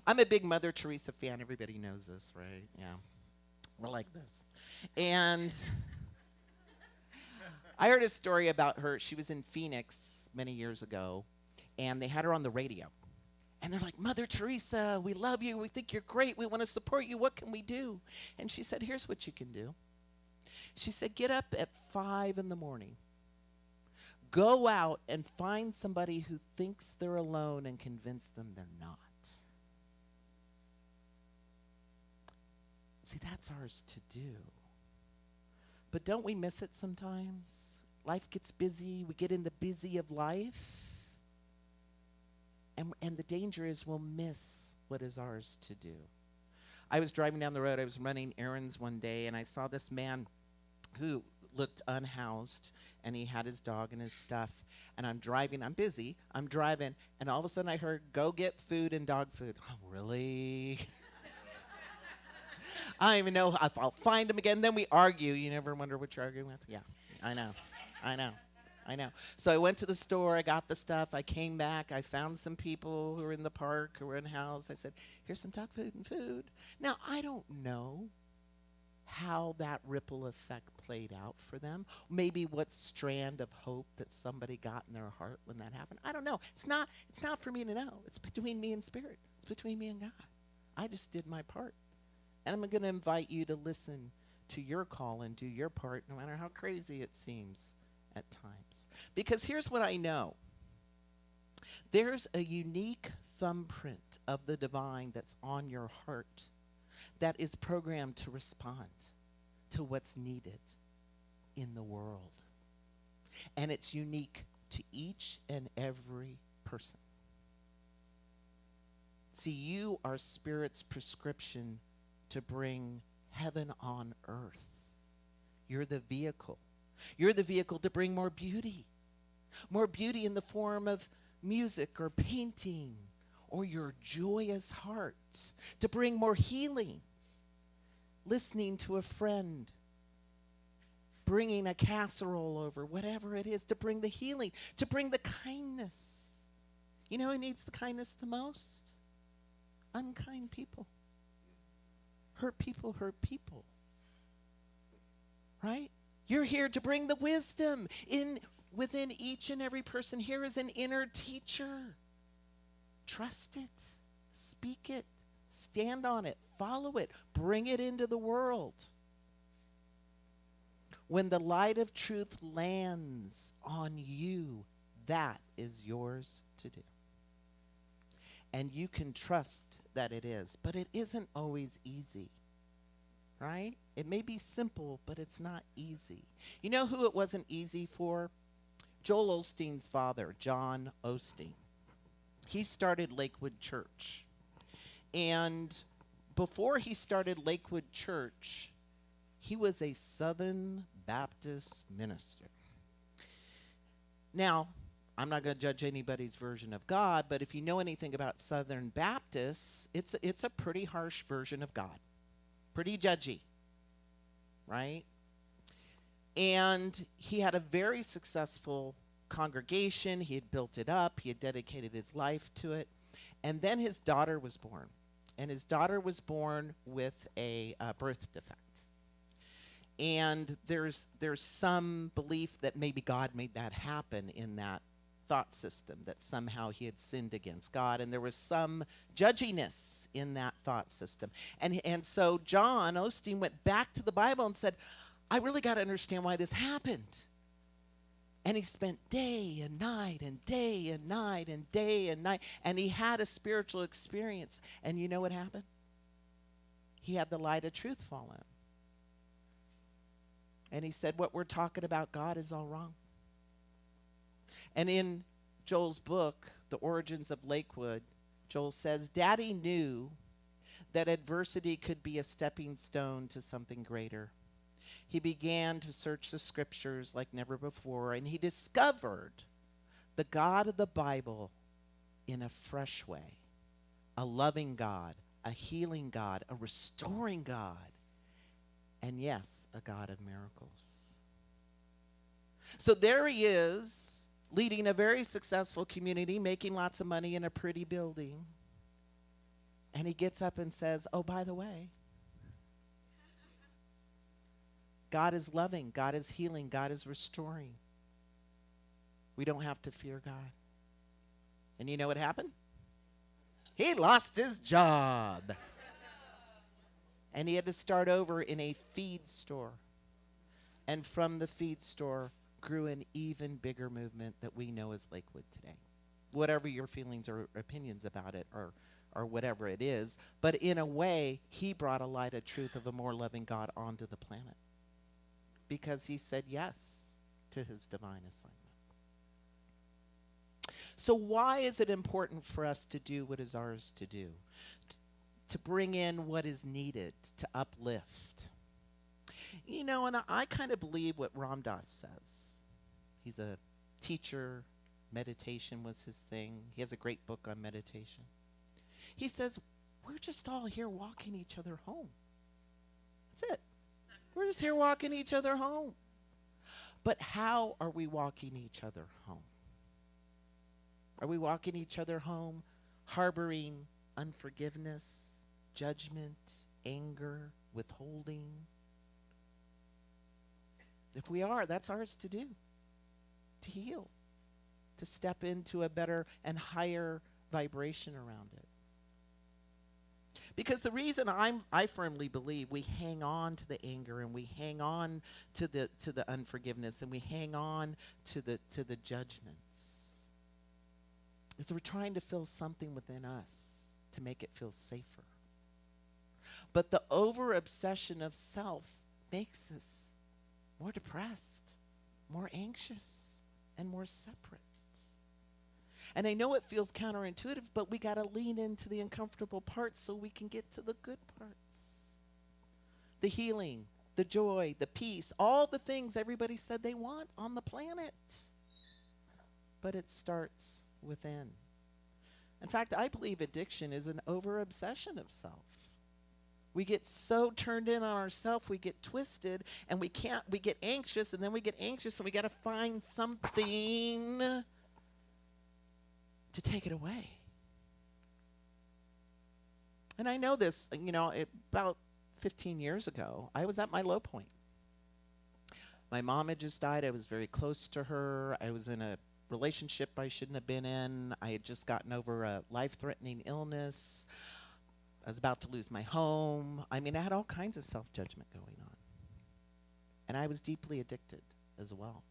I'm a big Mother Teresa fan. Everybody knows this, right? Yeah. We're like this. And I heard a story about her. She was in Phoenix many years ago, and they had her on the radio. And they're like, Mother Teresa, we love you. We think you're great. We want to support you. What can we do? And she said, here's what you can do. She said, get up at 5 in the morning. Go out and find somebody who thinks they're alone and convince them they're not. See, that's ours to do. But don't we miss it sometimes? Life gets busy. We get in the busy of life. And the danger is we'll miss what is ours to do. I was driving down the road. I was running errands one day, and I saw this man who looked unhoused, and he had his dog and his stuff. And I'm driving. I'm busy. I'm driving, and all of a sudden I heard, go get food and dog food. Oh, really? I don't even know if I'll find him again. Then we argue. You never wonder what you're arguing with? Yeah, I know. So I went to the store. I got the stuff. I came back. I found some people who were in the park, who were in the house. I said, here's some dog food and food. Now, I don't know how that ripple effect played out for them. Maybe what strand of hope that somebody got in their heart when that happened. I don't know. It's not for me to know. It's between me and Spirit. It's between me and God. I just did my part. And I'm going to invite you to listen to your call and do your part, no matter how crazy it seems at times. Because here's what I know. There's a unique thumbprint of the divine that's on your heart that is programmed to respond to what's needed in the world. And it's unique to each and every person. See, you are Spirit's prescription to bring heaven on earth. You're the vehicle. You're the vehicle to bring more beauty. More beauty in the form of music or painting or your joyous heart. To bring more healing. Listening to a friend. Bringing a casserole over, whatever it is, to bring the healing. To bring the kindness. You know who needs the kindness the most? Unkind people. Hurt people hurt people. Right? You're here to bring the wisdom within each and every person. Here is an inner teacher. Trust it. Speak it. Stand on it. Follow it. Bring it into the world. When the light of truth lands on you, that is yours to do. And you can trust that it is. But it isn't always easy, right? It may be simple, but it's not easy. You know who it wasn't easy for? Joel Osteen's father, John Osteen. He started Lakewood Church. And before he started Lakewood Church, he was a Southern Baptist minister. Now, I'm not going to judge anybody's version of God, but if you know anything about Southern Baptists, it's a pretty harsh version of God. Pretty judgy, right? And he had a very successful congregation. He had built it up. He had dedicated his life to it. And then his daughter was born. And his daughter was born with a birth defect. And there's some belief that maybe God made that happen in that thought system, that somehow he had sinned against God, and there was some judginess in that thought system. And so John Osteen went back to the Bible and said, I really got to understand why this happened. And he spent day and night and day and night and day and night, and he had a spiritual experience. And you know what happened? He had the light of truth fall on him. And he said, what we're talking about, God, is all wrong. And in Joel's book, The Origins of Lakewood, Joel says, Daddy knew that adversity could be a stepping stone to something greater. He began to search the scriptures like never before, and he discovered the God of the Bible in a fresh way. A loving God, a healing God, a restoring God, and yes, a God of miracles. So there he is, leading a very successful community, making lots of money in a pretty building. And he gets up and says, oh, by the way, God is loving, God is healing, God is restoring. We don't have to fear God. And you know what happened? He lost his job. And he had to start over in a feed store. And from the feed store grew an even bigger movement that we know as Lakewood today. Whatever your feelings or opinions about it or whatever it is. But in a way, he brought a light of truth of a more loving God onto the planet. Because he said yes to his divine assignment. So why is it important for us to do what is ours to do? To bring in what is needed, to uplift. You know, and I kind of believe what Ram Dass says. He's a teacher. Meditation was his thing. He has a great book on meditation. He says, we're just all here walking each other home. That's it. We're just here walking each other home. But how are we walking each other home? Are we walking each other home harboring unforgiveness, judgment, anger, withholding? If we are, that's ours to do, to heal, to step into a better and higher vibration around it. Because the reason I firmly believe we hang on to the anger and we hang on to the unforgiveness and we hang on to the judgments is we're trying to fill something within us to make it feel safer. But the over-obsession of self makes us more depressed, more anxious, and more separate. And I know it feels counterintuitive, but we got to lean into the uncomfortable parts so we can get to the good parts. The healing, the joy, the peace, all the things everybody said they want on the planet. But it starts within. In fact, I believe addiction is an over-obsession of self. We get so turned in on ourselves, we get twisted, and we get anxious, and then we get anxious, and we got to find something to take it away. And I know this, you know, about 15 years ago, I was at my low point. My mom had just died. I was very close to her. I was in a relationship I shouldn't have been in. I had just gotten over a life-threatening illness. I was about to lose my home. I mean, I had all kinds of self-judgment going on. And I was deeply addicted as well.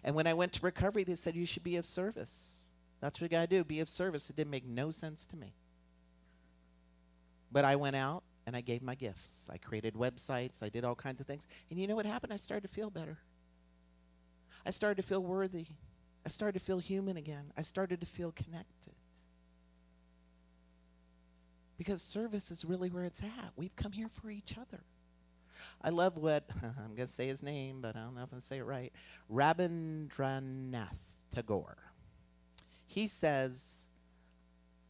And when I went to recovery, they said, you should be of service. That's what you got to do, be of service. It didn't make no sense to me. But I went out and I gave my gifts. I created websites. I did all kinds of things. And you know what happened? I started to feel better. I started to feel worthy. I started to feel human again. I started to feel connected. Because service is really where it's at. We've come here for each other. I love what, I'm going to say his name, but I don't know if I'm going to say it right, Rabindranath Tagore. He says,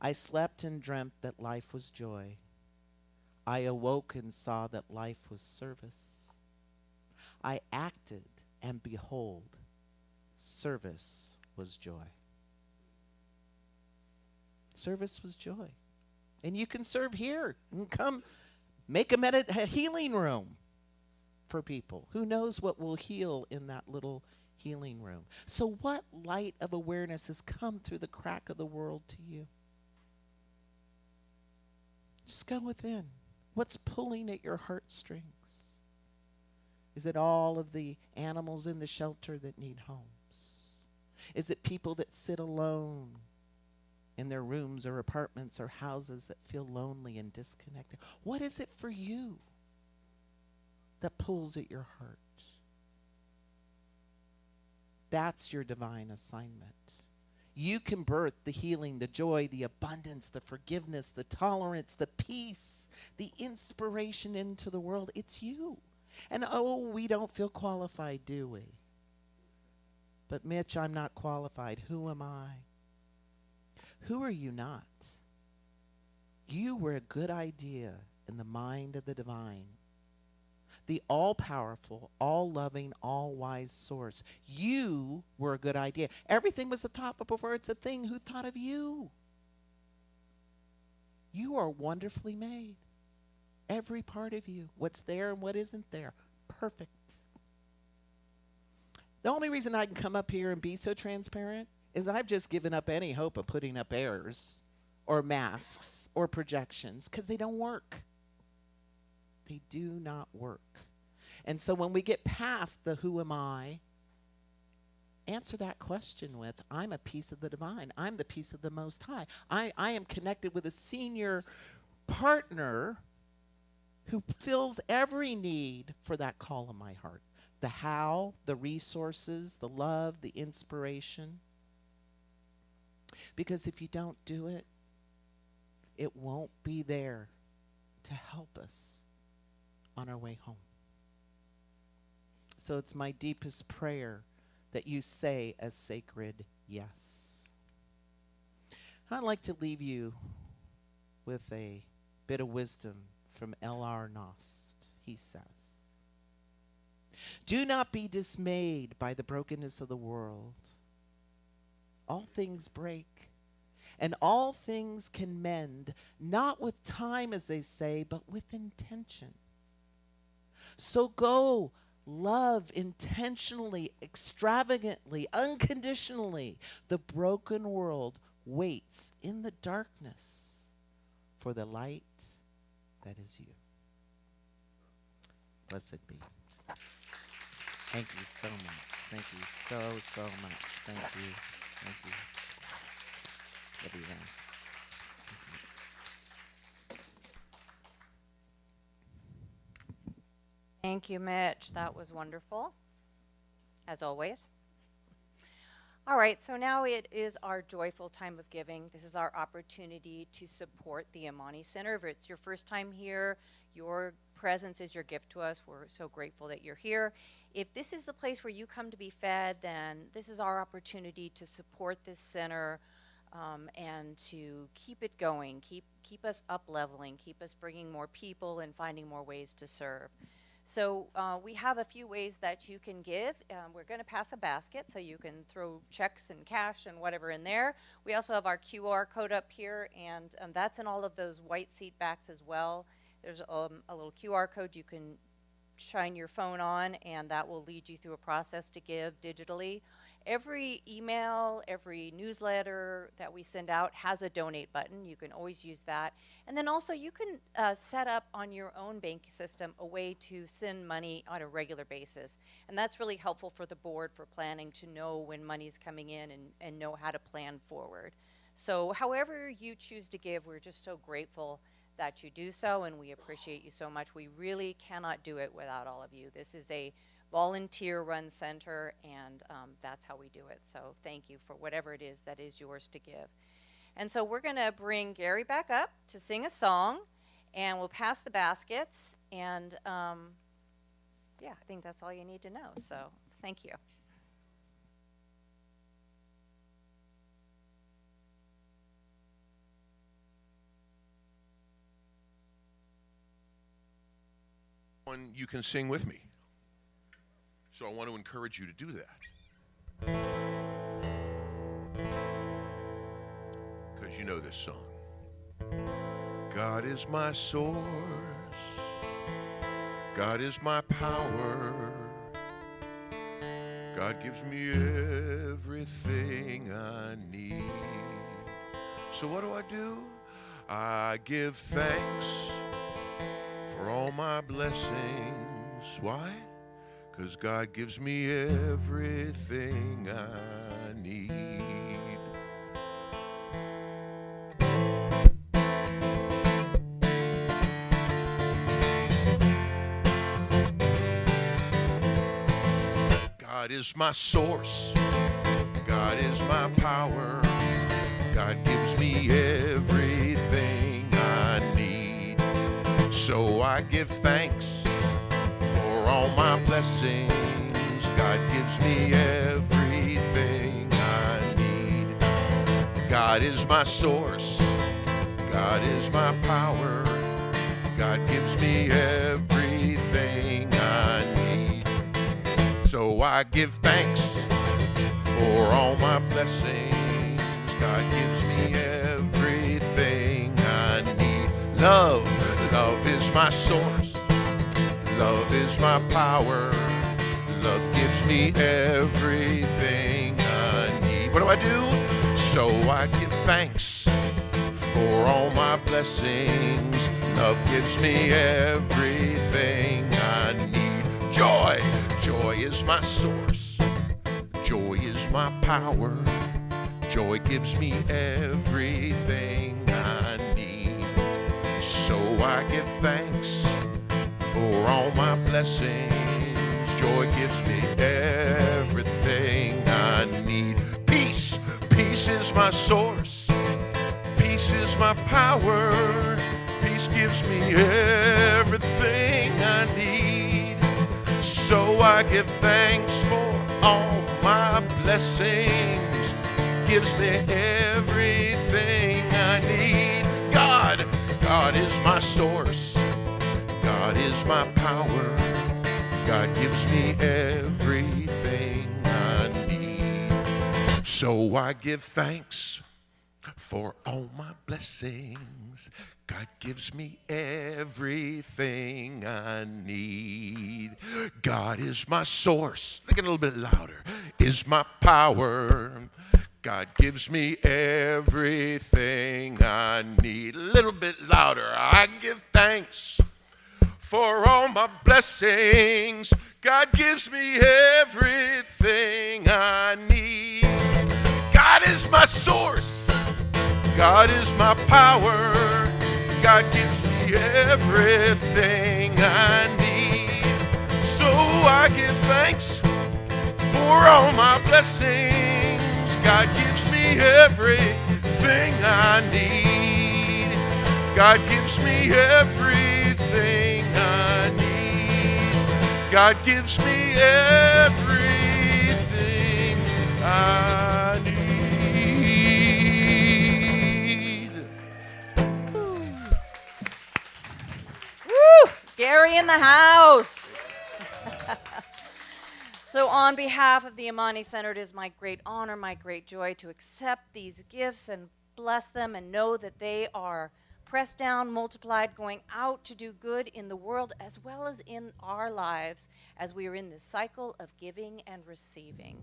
I slept and dreamt that life was joy. I awoke and saw that life was service. I acted, and behold, service was joy. Service was joy. And you can serve here. You can come make a healing room for people. Who knows what will heal in that little healing room? So what light of awareness has come through the crack of the world to you? Just go within. What's pulling at your heartstrings? Is it all of the animals in the shelter that need homes? Is it people that sit alone in their rooms or apartments or houses that feel lonely and disconnected? What is it for you that pulls at your heart? That's your divine assignment. You can birth the healing, the joy, the abundance, the forgiveness, the tolerance, the peace, the inspiration into the world. It's you. And oh, we don't feel qualified, do we? But Mitch, I'm not qualified. Who am I? Who are you not? You were a good idea in the mind of the divine, the all-powerful, all-loving, all-wise source. You were a good idea. Everything was a thought, but before it's a thing, who thought of you? You are wonderfully made. Every part of you, what's there and what isn't there, perfect. The only reason I can come up here and be so transparent is I've just given up any hope of putting up airs or masks or projections because they don't work. They do not work. And so when we get past the who am I, answer that question with, I'm a piece of the divine. I'm the piece of the Most High. I am connected with a senior partner who fills every need for that call in my heart. The how, the resources, the love, the inspiration. Because if you don't do it, it won't be there to help us on our way home. So it's my deepest prayer that you say a sacred yes. I'd like to leave you with a bit of wisdom from L.R. Nost. He says, do not be dismayed by the brokenness of the world. All things break, and all things can mend, not with time, as they say, but with intention. So go, love intentionally, extravagantly, unconditionally. The broken world waits in the darkness for the light that is you. Blessed be. Thank you so much. Thank you so much. Thank you. Thank you. Love you guys. Thank you, Mitch. That was wonderful, as always. All right, so now it is our joyful time of giving. This is our opportunity to support the Amani Center. If it's your first time here, your presence is your gift to us. We're so grateful that you're here. If this is the place where you come to be fed, then this is our opportunity to support this center and to keep it going, keep us up-leveling, keep us bringing more people and finding more ways to serve. So we have a few ways that you can give. We're going to pass a basket so you can throw checks and cash and whatever in there. We also have our QR code up here, and that's in all of those white seat backs as well. There's a little QR code you can shine your phone on, and that will lead you through a process to give digitally. Every email, every newsletter that we send out has a donate button. You can always use that. And then also you can set up on your own bank system a way to send money on a regular basis. And that's really helpful for the board for planning, to know when money's coming in and know how to plan forward. So however you choose to give, we're just so grateful that you do so, and we appreciate you so much. We really cannot do it without all of you. This is a volunteer-run center, and that's how we do it. So thank you for whatever it is that is yours to give. And so we're going to bring Gary back up to sing a song, and we'll pass the baskets. And yeah, I think that's all you need to know. So thank you. You can sing with me. So I want to encourage you to do that. Because you know this song. God is my source. God is my power. God gives me everything I need. So what do? I give thanks for all my blessings. Why? Because God gives me everything I need. God is my source. God is my power. God gives me everything I need. So I give thanks for all my blessings. God gives me everything I need. God is my source. God is my power. God gives me everything I need. So I give thanks for all my blessings. God gives me everything I need. Love is my source. Love is my power. Love gives me everything I need. What do? So I give thanks for all my blessings. Love gives me everything I need. Joy is my source. Joy is my power. Joy gives me everything I need. So I give thanks for all my blessings. Joy gives me everything I need. Peace is my source. Peace is my power. Peace gives me everything I need. So I give thanks for all my blessings. Gives me everything I need. God is my source. God is my power. God gives me everything I need. So I give thanks for all my blessings. God gives me everything I need. God is my source. Look a little bit louder. Is my power. God gives me everything I need. A little bit louder. I give thanks for all my blessings. God gives me everything I need. God is my source. God is my power. God gives me everything I need. So I give thanks for all my blessings. God gives me everything I need. God gives me everything I need. God gives me everything I need. Woo! Gary in the house. So on behalf of the Amani Center, it is my great honor, my great joy to accept these gifts and bless them and know that they are pressed down, multiplied, going out to do good in the world as well as in our lives as we are in this cycle of giving and receiving.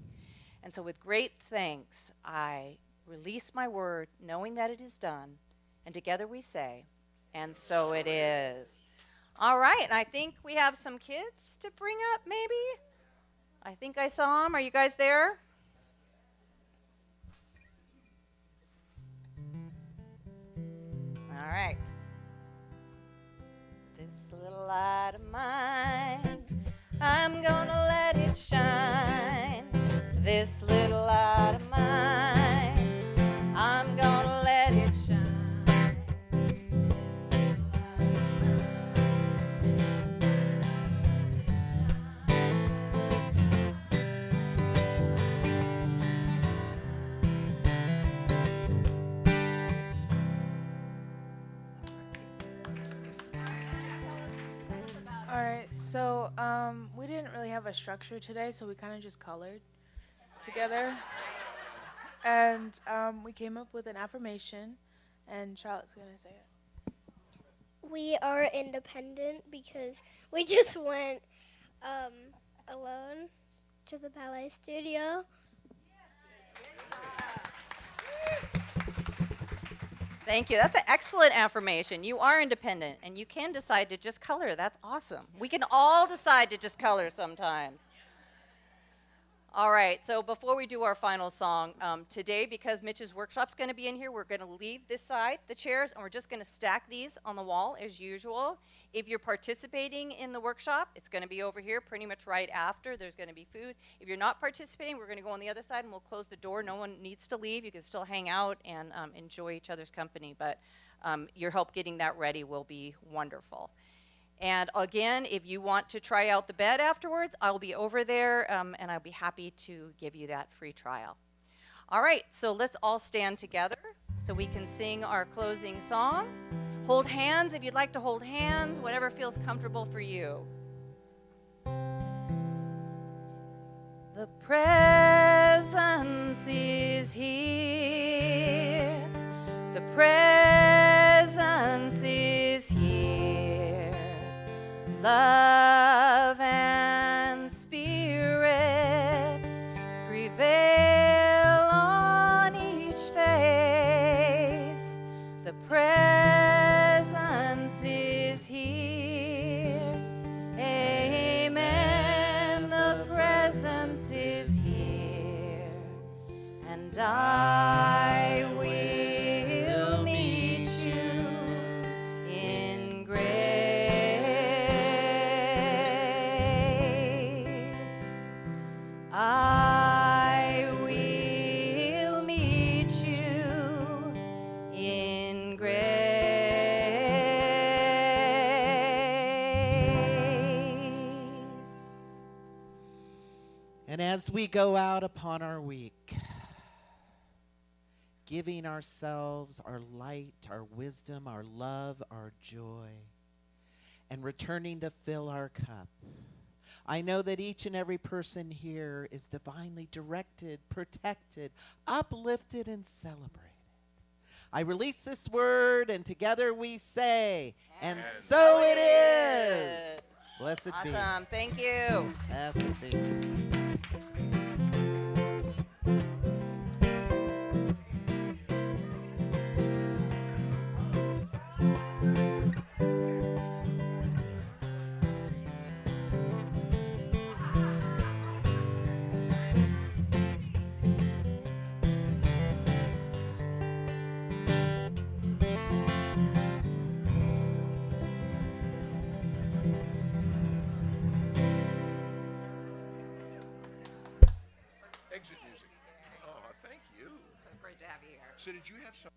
And so with great thanks, I release my word, knowing that it is done, and together we say, and so it is. All right, and I think we have some kids to bring up, maybe? I think I saw them. Are you guys there? All right. This little light of mine, I'm gonna let it shine. This little light of mine, I'm gonna let it shine. All right, so we didn't really have a structure today, so we kind of just colored together. And we came up with an affirmation, and Charlotte's going to say it. We are independent because we just went alone to the ballet studio. Thank you. That's an excellent affirmation. You are independent, and you can decide to just color. That's awesome. We can all decide to just color sometimes. All right, so before we do our final song, today, because Mitch's workshop's going to be in here, we're going to leave this side, the chairs, and we're just going to stack these on the wall as usual. If you're participating in the workshop, it's going to be over here pretty much right after. There's going to be food. If you're not participating, we're going to go on the other side, and we'll close the door. No one needs to leave. You can still hang out and enjoy each other's company, but your help getting that ready will be wonderful. And again, if you want to try out the bed afterwards, I'll be over there, and I'll be happy to give you that free trial. All right, so let's all stand together so we can sing our closing song. Hold hands if you'd like to hold hands, whatever feels comfortable for you. The presence is here. The presence is here. Love and spirit prevail on each face. The presence is here. Amen. The presence is here. And I will meet you in grace. I will meet you in grace. And as we go out upon our week, giving ourselves our light, our wisdom, our love, our joy, and returning to fill our cup, I know that each and every person here is divinely directed, protected, uplifted, and celebrated. I release this word, and together we say, and so it is. Blessed be. Awesome. Thank you. Blessed be. Exit music. Oh, thank you. So great to have you here. So did you have some?